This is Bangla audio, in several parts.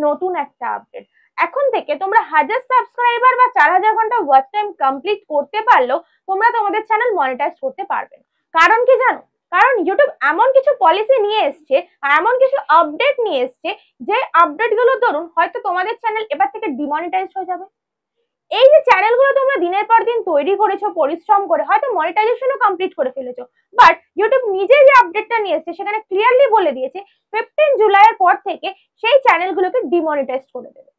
নতুন একটা আপডেট। এখন থেকে তোমরা 1000 সাবস্ক্রাইবার বা 4000 ঘন্টা ওয়াচ টাইম কমপ্লিট করতে পারলেও তোমরা তোমাদের চ্যানেল মনিটাইজ করতে পারবে না। কারণ কি জানো? কারণ ইউটিউব এমন কিছু পলিসি নিয়ে এসছে, এমন কিছু আপডেট নিয়ে এসছে, যে আপডেট গুলো ধরুন হয়তো তোমাদের চ্যানেল এবার থেকে ডিমনিটাইজ হয়ে যাবে। এই যে চ্যানেলগুলো তোমরা দিনের পর দিন তৈরি করেছো পরিশ্রম করে, হয়তো মনিটাইজেশনও কমপ্লিট করে ফেলেছো, বাট ইউটিউব নিজে যে আপডেটটা নিয়ে এসেছে সেখানে ক্লিয়ারলি বলে দিয়েছে 15 জুলাইয়ের পর থেকে সেই চ্যানেলগুলোকে ডিমনিটাইজ করে দেবে।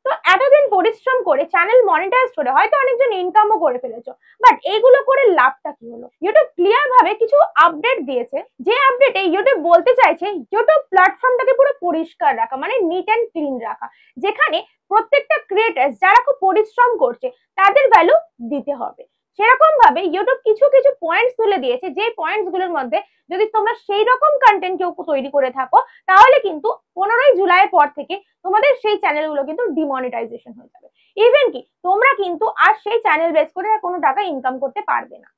তো এতদিন পরিশ্রম করে চ্যানেল মনিটাইজ করে হয়তো অনেকজন ইনকামও করে ফেলেছো, বাট এইগুলো করে লাভটা কি হলো? ইউটিউব ক্লিয়ার ভাবে কিছু আপডেট দিয়েছে, যে আপডেটে ইউটিউব বলতে চাইছে ইউটিউব প্ল্যাটফর্মটাকে পুরো পরিষ্কার রাখা, মানে নিট অ্যান্ড ক্লিন রাখা, যেখানে প্রত্যেকটা ক্রিয়েটার্স যারা খুব পরিশ্রম করছে তাদের ভ্যালু দিতে হবে। সেরকম ভাবে ইউটিউব কিছু কিছু পয়েন্টস তুলে দিয়েছে, যে পয়েন্টস গুলোর মধ্যে যদি তোমরা সেই রকম কন্টেন্ট কেউ তৈরি করে থাকো তাহলে কিন্তু 15 জুলাইয়ের পর থেকে তোমাদের সেই চ্যানেলগুলো কিন্তু ডিমনিটাইজেশন হয়ে যাবে। ইভেন কি তোমরা কিন্তু আর সেই চ্যানেল বেস করে কোনো টাকা ইনকাম করতে পারবে না।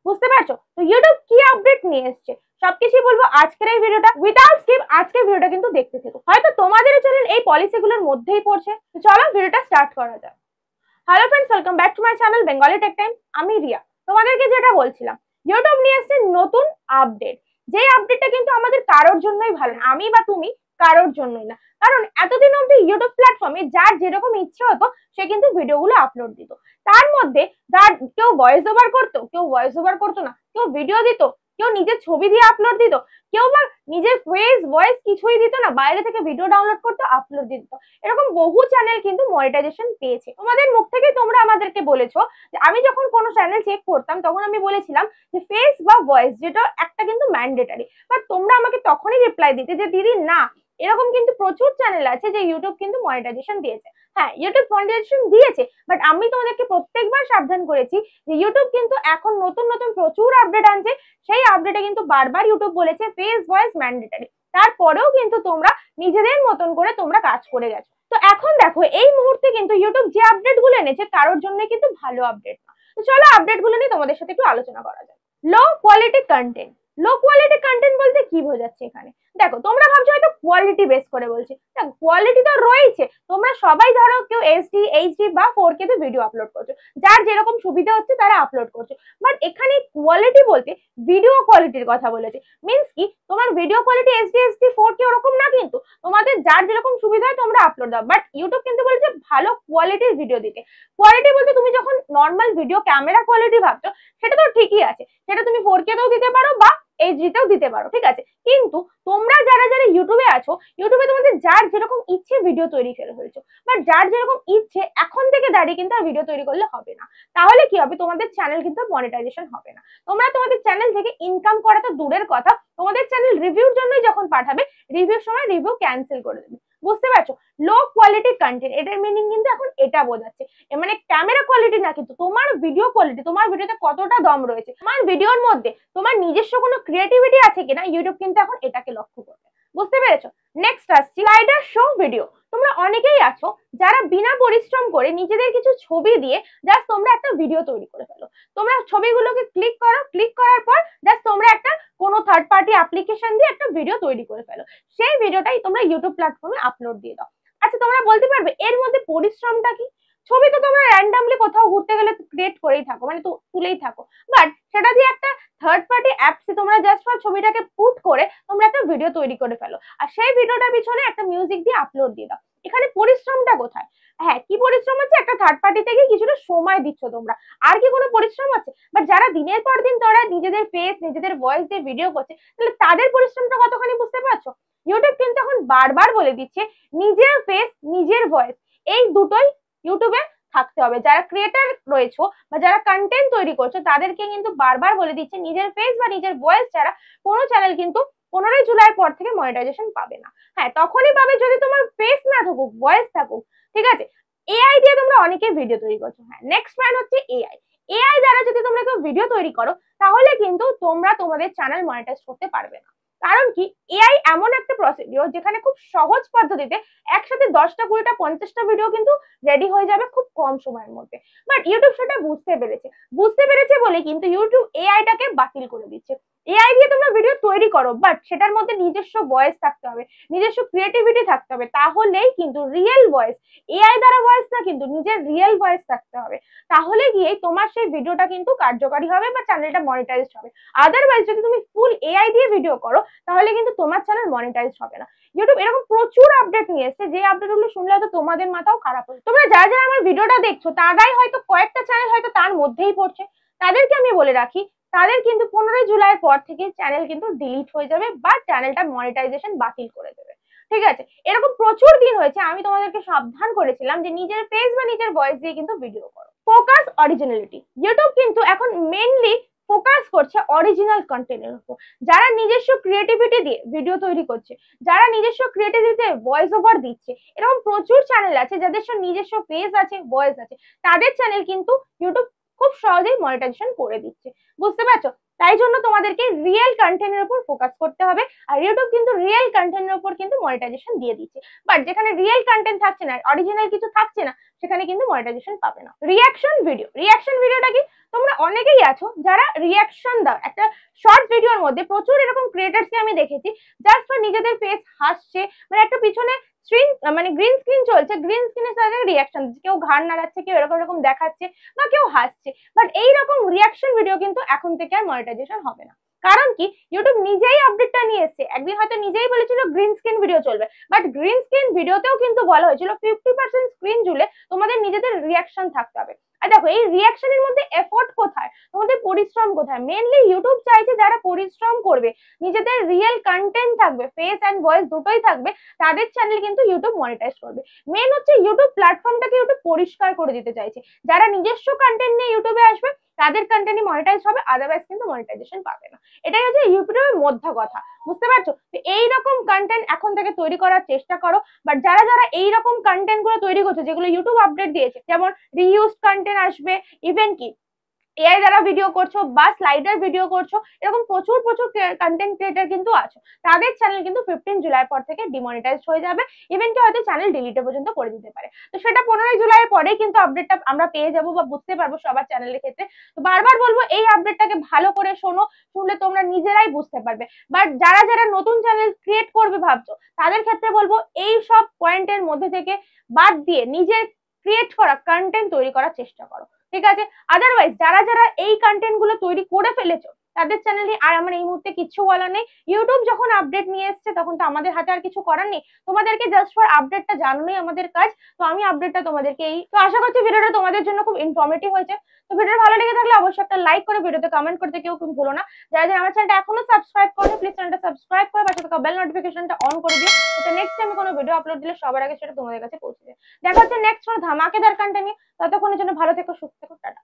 বুঝতে পারছো? তো ইউটিউব কি আপডেট নিয়ে এসছে সবকিছুই বলবো আজকের এই ভিডিওটা। উইদাউট স্কিপ আজকের ভিডিওটা কিন্তু দেখতে থেকো, হয়তো তোমাদের চ্যানেল এই পলিসিগুলোর মধ্যেই পড়ছে। তো চলো ভিডিওটা স্টার্ট করা যাক। Hello friends, welcome back to my channel Bengali tech time. আমি রিয়া। তোমাদেরকে যেটা বলছিলাম, ইউটিউব নিয়ে এসছে নতুন আপডেট। যে আপডেটটা কিন্তু আমাদের কারোর জন্যই ভালো, আমি বা তুমি কারোর জন্যই না। কারণ এতদিন অব্দি ইউটিউব প্ল্যাটফর্মে যার যেরকম ইচ্ছে হতো সে কিন্তু ভিডিওগুলো আপলোড দিত। তার মধ্যে যার কেউ ভয়েস ওভার করতো, কেউ ভয়েস ওভার করতো না, কেউ ভিডিও দিত, কেউ নিজের ছবি দিয়ে আপলোড দিত, কেউ বা নিজের ফেস ভয়েস কিছুই দিত না, বাইরে থেকে ভিডিও ডাউনলোড করতো আপলোড দিত। এরকম বহু চ্যানেল কিন্তু মনিটাইজেশন পেয়েছে। তোমাদের মুখ থেকে তোমরা আমাদেরকে বলেছো যে আমি যখন কোনো চ্যানেল চেক করতাম তখন আমি বলেছিলাম যে ফেস বা ভয়েস যেটা একটা কিন্তু ম্যান্ডেটারি, বাট তোমরা আমাকে তখনই রিপ্লাই দিতে যে দিদি না, এরকম কিন্তু প্রচুর চ্যানেল আছে যে ইউটিউব কিন্তু মনিটাইজেশন দিয়েছে। হ্যাঁ, ইউটিউব মনিটাইজেশন দিয়েছে, বাট আমি তোমাদেরকে প্রত্যেকবার সাবধান করেছি যে ইউটিউব কিন্তু এখন নতুন নতুন প্রচুর আপডেট আনছে। সেই আপডেটে কিন্তু বারবার ইউটিউব বলেছে ফেস ভয়েস ম্যান্ডেটারি, তারপরেও কিন্তু তোমরা নিজেদের মতন করে তোমরা কাজ করে গেছো। তো এখন দেখো এই মুহূর্তে কিন্তু ইউটিউব যে আপডেট গুলো এনেছে কারোর জন্য কিন্তু ভালো আপডেট না। তো চলো আপডেট গুলো নিয়ে তোমাদের সাথে একটু আলোচনা করা যায়। Low quality content. Low quality content বলতে কি বোঝাচ্ছে এখানে? দেখো তোমরা ভাবছো হয়তো কোয়ালিটি বেস করে বলছি, দেখো কোয়ালিটি তো রয়েছে। তোমরা সবাই ধরো কেউ এসডি এইচডি বা 4K তে ভিডিও আপলোড করছো, যার যেরকম সুবিধা হচ্ছে তারা আপলোড করছো, বাট এখানে কোয়ালিটি বলতে ভিডিও কোয়ালিটির কথা বলেছে। মিন্স কি তোমার ভিডিও কোয়ালিটি এইচডি 4K ওরকম না, কিন্তু তোমাদের যার যেরকম সুবিধা হয় তোমরা আপলোড দাও, বাট ইউটিউব কিন্তু বলেছে ভালো কোয়ালিটির ভিডিও দিতে। কোয়ালিটি বলতে তুমি যখন নর্মাল ভিডিও ক্যামেরা কোয়ালিটি ভাবছো সেটা তো ঠিকই আছে, সেটা তুমি 4K তেও দিতে পারো বা এইচডি তেও দিতে পারো, ঠিক আছে। কিন্তু তোমরা যারা যারা ইউটিউবে আছো, ইউটিউবে তোমাদের যার যেরকম ইচ্ছে ভিডিও তৈরি করে ফেলছো, বাট যার যেরকম ইচ্ছে এখন থেকে দাঁড়িয়ে কিন্তু আর ভিডিও তৈরি করলে হবে না। তাহলে কি হবে? তোমাদের চ্যানেল কিন্তু মনিটাইজেশন হবে না। তোমরা তোমাদের চ্যানেল থেকে ইনকাম করা তো দূরের কথা, তোমাদের চ্যানেল রিভিউর জন্যই যখন পাঠাবে রিভিউর সময় রিভিউ ক্যান্সেল করে দেবে। বুঝতে পারছো? লো কোয়ালিটি কন্টেন্ট এটার মিনিং কিন্তু এখন এটা বোঝাচ্ছে, মানে ক্যামেরা কোয়ালিটি না, কিন্তু তোমার ভিডিও কোয়ালিটি, তোমার ভিডিওতে কতটা দম রয়েছে, তোমার ভিডিওর মধ্যে তোমার নিজস্ব কোনো ক্রিয়েটিভিটি আছে কিনা, ইউটিউব কিন্তু এখন এটাকে লক্ষ্য করবে। বুঝতে পেরেছো? নেক্সট আসছি স্লাইডার শো ভিডিও। তোমরা অনেকেই আছো যারা বিনা পরিশ্রম করে নিজেদের কিছু ছবি দিয়ে জাস্ট তোমরা একটা ভিডিও তৈরি করে ফেলো। তোমরা ছবিগুলোকে ক্লিক করো, ক্লিক করার পর জাস্ট তোমরা একটা কোনো থার্ড পার্টি অ্যাপ্লিকেশন দিয়ে একটা ভিডিও তৈরি করে ফেলো। সেই ভিডিওটাই তোমরা ইউটিউব প্ল্যাটফর্মে আপলোড দিয়ে দাও। আচ্ছা তোমরা বলতে পারবে এর মধ্যে পরিশ্রমটা কি? ছবি তো তোমরা র্যান্ডামলি কোথাও ঘুরতে গেলে ক্রিয়েট করেই থাকো, মানে তুলেই থাকো, বাট সেটা দিয়ে একটা থার্ড পার্টি অ্যাপসে তোমরা জাস্ট ছবিটাকে পুট করে তোমরা একটা ভিডিও তৈরি করে ফেলো, আর সেই ভিডিওটার পিছনে একটা মিউজিক দিয়ে আপলোড দিয়ে দাও। এখানে পরিশ্রমটা কোথায়? হ্যাঁ, কি পরিশ্রম হচ্ছে? একটা থার্ড পার্টি থেকে কিছুটা সময় দিচ্ছ তোমরা, আর কি কোনো পরিশ্রম আছে? বাট যারা দিনের পর দিন তারা নিজেদের ফেস নিজেদের ভয়েস দিয়ে ভিডিও করছে, তাহলে তাদের পরিশ্রমটা কতখানি বুঝতে পারছো? ইউটিউব কিন্তু এখন বারবার বলে দিচ্ছে নিজের ফেস নিজের ভয়েস এই দুটোই ইউটিউবে থাকতে হবে। যারা ক্রিয়েটার রয়েছে বা যারা কন্টেন্ট তৈরি করছো তাদেরকে কিন্তু বারবার বলে দিচ্ছে নিজের ফেস বা নিজের ভয়েস ছাড়া কোনো চ্যানেল কিন্তু 15 জুলাই পর থেকে মনিটাইজেশন পাবে না। হ্যাঁ, তখনই পাবে যদি তোমার ফেস না থাকুক, ভয়েস থাকুক, ঠিক আছে। এআই দিয়ে তোমরা অনেকেই ভিডিও তৈরি করছো। হ্যাঁ, নেক্সট পয়েন্ট হচ্ছে এআই। এআই দ্বারা যদি তোমরা কেউ ভিডিও তৈরি করো তাহলে কিন্তু তোমরা তোমাদের চ্যানেল মনিটাইজ করতে পারবে না। কারণ কি, এআই এমন একটা প্রসিডিওর যেখানে খুব সহজ পদ্ধতিতে একসাথে 10টা 20টা 50টা ভিডিও কিন্তু রেডি হয়ে যাবে খুব কম সময়ের মধ্যে। বাট ইউটিউব সেটা বুঝতে পেরেছে বলে কিন্তু ইউটিউব এআইটাকে বাতিল করে দিচ্ছে। এআই দিয়ে তোমরা ভিডিও তৈরি করো, বাট সেটার মধ্যে নিজস্ব ভয়েস থাকতে হবে, নিজস্ব ক্রিয়েটিভিটি থাকতে হবে, তাহলেই কিন্তু রিয়েল ভয়েস, এআই দ্বারা ভয়েস না, কিন্তু নিজের রিয়েল ভয়েস থাকতে হবে, তাহলে গিয়ে তোমার সেই ভিডিওটা কিন্তু কার্যকারী হবে বা চ্যানেলটা মনিটাইজড হবে। আদারওয়াইজ যদি তুমি ফুল এআই দিয়ে ভিডিও করো তাহলে কিন্তু তোমার চ্যানেল মনিটাইজড হবে না। ইউটিউব এরকম প্রচুর আপডেট নিয়ে এসেছে, যে আপডেটগুলো শুনলে হয়তো তোমাদের মাথাও খারাপ হবে। তোমরা যারা যারা আমার ভিডিওটা দেখছো তারাই হয়তো কয়েকটা চ্যানেল হয়তো তার মধ্যেই পড়ছে, তাদেরকে আমি বলে রাখি তাদের কিন্তু 15 জুলাইয়ের পর থেকে চ্যানেল কিন্তু ডিলিট হয়ে যাবে বা চ্যানেলটা মনিটাইজেশন বাতিল করে দেবে। ঠিক আছে, এরকম প্রচুর দিন হয়েছে, আমি তোমাদেরকে সাবধান করেছিলাম যে নিজের ফেস বা নিজের ভয়েস দিয়ে কিন্তু ভিডিও করো। Focus originality. ইউটিউব কিন্তু এখন মেইনলি ফোকাস করছে অরিজিনাল কন্টেন্টের উপর। যারা নিজস্ব ক্রিয়েটিভিটি দিয়ে ভিডিও তৈরি করছে, যারা নিজস্ব ক্রিয়েটিভিটিতে ভয়েস ওভার দিচ্ছে, এরকম প্রচুর চ্যানেল আছে যাদের নিজস্ব ফেস আছে, ভয়েস আছে, তাদের চ্যানেল কিন্তু ইউটিউব খুব সহজেই মনিটাইজেশন করে দিচ্ছে। বুঝতে পারছো? তাই জন্য তোমাদেরকে রিয়েল কন্টেন্টের উপর ফোকাস করতে হবে, আর ইউটিউব কিন্তু রিয়েল কন্টেন্টের উপর কিন্তু মনিটাইজেশন দিয়ে দিচ্ছে। বাট যেখানে রিয়েল কন্টেন্ট থাকছে না, অরিজিনাল কিছু থাকছে না, সেখানে কিন্তু মনিটাইজেশন পাবে না। Reaction video. রিঅ্যাকশন ভিডিওটা কি? তোমরা অনেকেই আছো যারা রিঅ্যাকশন দাও একটা শর্ট ভিডিওর মধ্যে। প্রচুর এরকম ক্রিয়েটার্সকে আমি দেখেছি জাস্ট ফর নিজেদের ফেস হাসছে, মানে একটা পিছনে স্ক্রিন মানে গ্রিন স্ক্রিন চলছে, গ্রিন স্ক্রিনে তাদের রিঅ্যাকশন দিচ্ছে, কেউ ঘাড় নাড়াচ্ছে, কেউ এরকম এরকম দেখাচ্ছে বা কেউ হাসছে। বাট এইরকম রিঅ্যাকশন ভিডিও কিন্তু এখন থেকে আর মনিটাইজেশন হবে না। কারণ কি? ইউটিউব নিজেই আপডেটটা নিয়ে এসেছে। একদিন হয়তো নিজেই বলেছিল গ্রিন স্ক্রিন ভিডিও চলবে, বাট গ্রিন স্ক্রিন ভিডিওতেও কিন্তু বলা হয়েছিল 50% স্ক্রিন জুড়ে তোমাদের নিজেদের রিঅ্যাকশন থাকতে হবে। আর দেখো এই রিঅ্যাকশনের মধ্যে এফোর্ট কোথায়, তোমাদের পরিশ্রম কোথায়? মেইনলি ইউটিউব চাইছে যারা পরিশ্রম করবে, নিজেদের রিয়েল কন্টেন্ট থাকবে, ফেস অ্যান্ড ভয়েস দুটোই থাকবে, তাদের চ্যানেল কিন্তু ইউটিউব মনিটাইজ করবে। মেইন হচ্ছে ইউটিউব প্ল্যাটফর্মটাকে ইউটিউব পরিষ্কার করে দিতে চাইছে। যারা নিজস্ব কন্টেন্ট নিয়ে ইউটিউবে আসবে তাদের কন্টেন্টই মনিটাইজ হবে, আদারওয়াইজ কিন্তু মনিটাইজেশন পাবে না। এটাই হচ্ছে ইউটিউবের মধ্যে কথা। বুঝতে পারছো? তো এইরকম কন্টেন্ট এখন থেকে তৈরি করার চেষ্টা করো। বাট যারা যারা এইরকম কন্টেন্ট গুলো তৈরি করছে যেগুলো ইউটিউব আপডেট দিয়েছে, যেমন রিইউজ কন্টেন্ট আসবে, ইভেন কি এআই দ্বারা ভিডিও করছো বা স্লাইডার ভিডিও করছো, এরকম প্রচুর প্রচুর কন্টেন্ট ক্রিয়েটার কিন্তু আছো, তাদের চ্যানেল কিন্তু 15 জুলাই পর থেকে ডিমনিটাইজড হয়ে যাবে, ইভেন কি হয়তো চ্যানেল ডিলিটে পর্যন্ত করে দিতে পারে। তো সেটা 15 জুলাইয়ের পরেই কিন্তু আপডেটটা আমরা পেয়ে যাবো বা বুঝতে পারবো সবার চ্যানেলের ক্ষেত্রে। তো বারবার বলবো এই আপডেটটাকে ভালো করে শোনো, শুনলে তোমরা নিজেরাই বুঝতে পারবে। বাট যারা যারা নতুন চ্যানেল ক্রিয়েট করবে ভাবছো, তাদের ক্ষেত্রে বলবো এই সব পয়েন্টের মধ্যে থেকে বাদ দিয়ে নিজের ক্রিয়েট করা কন্টেন্ট তৈরি করার চেষ্টা করো। ঠিক আছে? আদারওয়াইজ যারা যারা এই কন্টেন্ট গুলো তৈরি করে ফেলেছো তাদের চ্যানেলে আর আমার এই মুহূর্তে কিছু বলার নেই। ইউটিউব যখন আপডেট নিয়ে এসছে তখন তো আমাদের হাতে আর কিছু করার নেই, তোমাদেরকে জাস্ট ফর আপডেটটা জানানোই আমাদের কাজ। তো আমি আপডেটটা তোমাদেরকে তো আশা করছি ভিডিওটা তোমাদের জন্য খুব ইনফরমেটিভ হয়েছে। তো ভিডিওটা ভালো লেগে থাকলে অবশ্যই একটা লাইক করে ভিডিওতে কমেন্ট করতে কেউ ভুলো না। যারা যারা আমার চ্যানেলটা এখনো সাবস্ক্রাইব করো প্লিজ চ্যানেলটা সাবস্ক্রাইব করে পাশে থাকা বেল নোটিফিকেশনটা অন করে দিও, যাতে নেক্সট টাইম কোনো ভিডিও আপলোড দিলে সবার আগে সেটা তোমাদের কাছে পৌঁছে যায়। দেখা হচ্ছে নেক্সট কোনো ধামাকেদার কন্টেন্ট নিয়ে। ততক্ষণের জন্য ভালো থেকো, সুস্থ থেকো, টাটা।